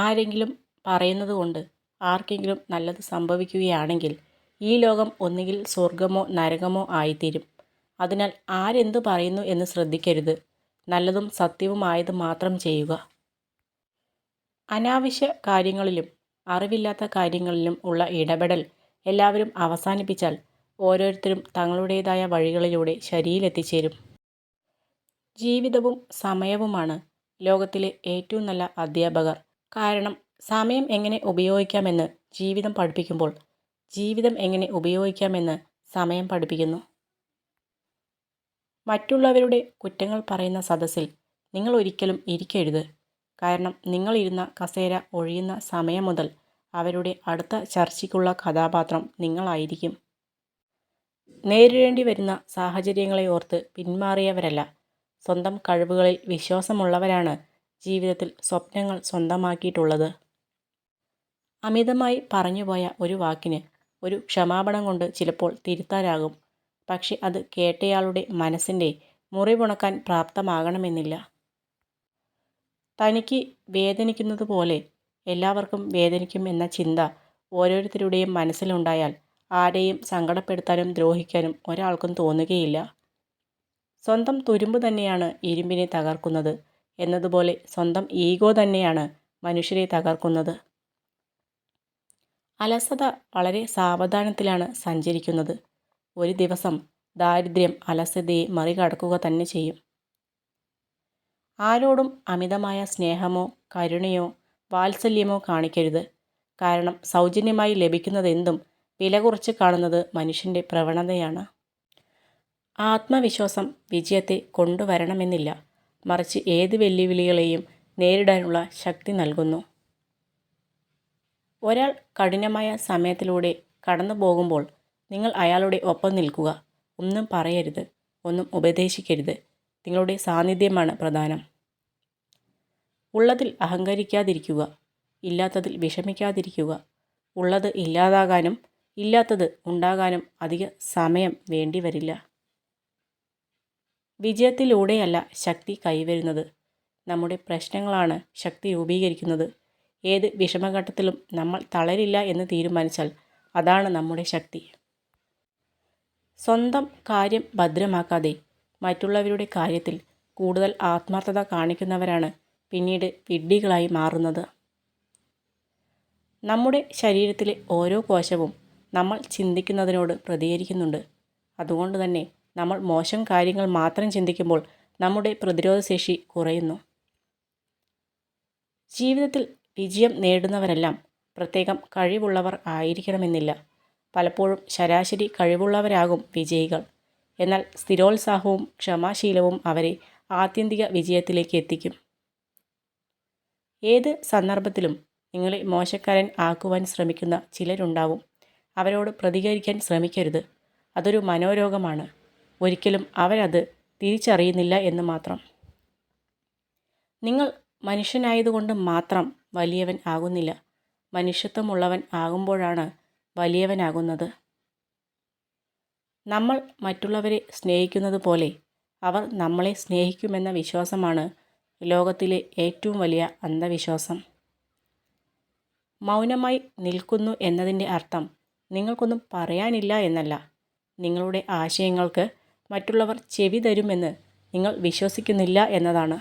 ആരെങ്കിലും പറയുന്നതുകൊണ്ട് ആർക്കെങ്കിലും നല്ലത് സംഭവിക്കുകയാണെങ്കിൽ ഈ ലോകം ഒന്നുകിൽ സ്വർഗമോ നരകമോ ആയിത്തീരും. അതിനാൽ ആരെന്തു പറയുന്നു എന്ന് ശ്രദ്ധിക്കരുത്. നല്ലതും സത്യവുമായത് മാത്രം ചെയ്യുക. അനാവശ്യ കാര്യങ്ങളിലും അറിവില്ലാത്ത കാര്യങ്ങളിലും ഉള്ള ഇടപെടൽ എല്ലാവരും അവസാനിപ്പിച്ചാൽ ഓരോരുത്തരും തങ്ങളുടേതായ വഴികളിലൂടെ ശരിയിലെത്തിച്ചേരും. ജീവിതവും സമയവുമാണ് ലോകത്തിലെ ഏറ്റവും നല്ല അധ്യാപകർ. കാരണം സമയം എങ്ങനെ ഉപയോഗിക്കാമെന്ന് ജീവിതം പഠിപ്പിക്കുമ്പോൾ ജീവിതം എങ്ങനെ ഉപയോഗിക്കാമെന്ന് സമയം പഠിപ്പിക്കുന്നു. മറ്റുള്ളവരുടെ കുറ്റങ്ങൾ പറയുന്ന സദസ്സിൽ നിങ്ങൾ ഒരിക്കലും ഇരിക്കരുത്. കാരണം നിങ്ങളിരുന്ന കസേര ഒഴിയുന്ന സമയം മുതൽ അവരുടെ അടുത്ത ചർച്ചയ്ക്കുള്ള കഥാപാത്രം നിങ്ങളായിരിക്കും. നേരിടേണ്ടി വരുന്ന സാഹചര്യങ്ങളെ ഓർത്ത് പിന്മാറിയവരല്ല, സ്വന്തം കഴിവുകളിൽ വിശ്വാസമുള്ളവരാണ് ജീവിതത്തിൽ സ്വപ്നങ്ങൾ സ്വന്തമാക്കിയിട്ടുള്ളത്. അമിതമായി പറഞ്ഞുപോയ ഒരു വാക്കിന് ഒരു ക്ഷമാപണം കൊണ്ട് ചിലപ്പോൾ തിരുത്താനാകും. പക്ഷെ അത് കേട്ടയാളുടെ മനസ്സിൻ്റെ മുറിവുണക്കാൻ പ്രാപ്തമാകണമെന്നില്ല. തനിക്ക് വേദനിക്കുന്നത് പോലെ എല്ലാവർക്കും വേദനിക്കും എന്ന ചിന്ത ഓരോരുത്തരുടെയും മനസ്സിലുണ്ടായാൽ ആരെയും സങ്കടപ്പെടുത്താനും ദ്രോഹിക്കാനും ഒരാൾക്കും തോന്നുകയില്ല. സ്വന്തം തുരുമ്പ് തന്നെയാണ് ഇരുമ്പിനെ തകർക്കുന്നത് എന്നതുപോലെ സ്വന്തം ഈഗോ തന്നെയാണ് മനുഷ്യരെ തകർക്കുന്നത്. അലസത വളരെ സാവധാനത്തിലാണ് സഞ്ചരിക്കുന്നത്. ഒരു ദിവസം ദാരിദ്ര്യം അലസതയെ മറികടക്കുക തന്നെ ചെയ്യും. ആരോടും അമിതമായ സ്നേഹമോ കരുണയോ വാത്സല്യമോ കാണിക്കരുത്. കാരണം സൗജന്യമായി ലഭിക്കുന്നതെന്തും വില കുറച്ച് കാണുന്നത് മനുഷ്യൻ്റെ പ്രവണതയാണ്. ആത്മവിശ്വാസം വിജയത്തെ കൊണ്ടുവരണമെന്നില്ല, മറിച്ച് ഏത് വെല്ലുവിളികളെയും നേരിടാനുള്ള ശക്തി നൽകുന്നു. ഒരാൾ കഠിനമായ സമയത്തിലൂടെ കടന്നു പോകുമ്പോൾ നിങ്ങൾ അയാളുടെ ഒപ്പം നിൽക്കുക. ഒന്നും പറയരുത്, ഒന്നും ഉപദേശിക്കരുത്. നിങ്ങളുടെ സാന്നിധ്യമാണ് പ്രധാനം. ഉള്ളതിൽ അഹങ്കരിക്കാതിരിക്കുക, ഇല്ലാത്തതിൽ വിഷമിക്കാതിരിക്കുക. ഉള്ളത് ഇല്ലാതാകാനും ഇല്ലാത്തത് ഉണ്ടാകാനും അധിക സമയം വേണ്ടിവരില്ല. വിജയത്തിലൂടെയല്ല ശക്തി കൈവരുന്നത്, നമ്മുടെ പ്രശ്നങ്ങളാണ് ശക്തി രൂപീകരിക്കുന്നത്. ഏത് വിഷമഘട്ടത്തിലും നമ്മൾ തളരില്ല എന്ന് തീരുമാനിച്ചാൽ അതാണ് നമ്മുടെ ശക്തി. സ്വന്തം കാര്യം ഭദ്രമാക്കാതെ മറ്റുള്ളവരുടെ കാര്യത്തിൽ കൂടുതൽ ആത്മാർത്ഥത കാണിക്കുന്നവരാണ് പിന്നീട് വിഡ്ഢികളായി മാറുന്നത്. നമ്മുടെ ശരീരത്തിലെ ഓരോ കോശവും നമ്മൾ ചിന്തിക്കുന്നതിനോട് പ്രതികരിക്കുന്നുണ്ട്. അതുകൊണ്ട് തന്നെ നമ്മൾ മോശം കാര്യങ്ങൾ മാത്രം ചിന്തിക്കുമ്പോൾ നമ്മുടെ പ്രതിരോധശേഷി കുറയുന്നു. ജീവിതത്തിൽ വിജയം നേടുന്നവരെല്ലാം പ്രത്യേകം കഴിവുള്ളവർ ആയിരിക്കണമെന്നില്ല. പലപ്പോഴും ശരാശരി കഴിവുള്ളവരാകും വിജയികൾ. എന്നാൽ സ്ഥിരോത്സാഹവും ക്ഷമാശീലവും അവരെ ആത്യന്തിക വിജയത്തിലേക്ക് എത്തിക്കും. ഏത് സന്ദർഭത്തിലും നിങ്ങളെ മോശക്കാരൻ ആക്കുവാൻ ശ്രമിക്കുന്ന ചിലരുണ്ടാവും. അവരോട് പ്രതികരിക്കാൻ ശ്രമിക്കരുത്. അതൊരു മനോരോഗമാണ്. ഒരിക്കലും അവരത് തിരിച്ചറിയുന്നില്ല എന്ന് മാത്രം. നിങ്ങൾ മനുഷ്യനായതുകൊണ്ട് മാത്രം വലിയവൻ ആകുന്നില്ല. മനുഷ്യത്വമുള്ളവൻ ആകുമ്പോഴാണ് വലിയവനാകുന്നത്. നമ്മൾ മറ്റുള്ളവരെ സ്നേഹിക്കുന്നത് പോലെ അവർ നമ്മളെ സ്നേഹിക്കുമെന്ന വിശ്വാസമാണ് ലോകത്തിലെ ഏറ്റവും വലിയ അന്ധവിശ്വാസം. മൗനമായി നിൽക്കുന്നു എന്നതിൻ്റെ അർത്ഥം നിങ്ങൾക്കൊന്നും പറയാനില്ല എന്നല്ല. നിങ്ങളുടെ ആശയങ്ങൾക്ക് മറ്റുള്ളവർ ചെവി തരുമെന്ന് നിങ്ങൾ വിശ്വസിക്കുന്നില്ല എന്നതാണ്.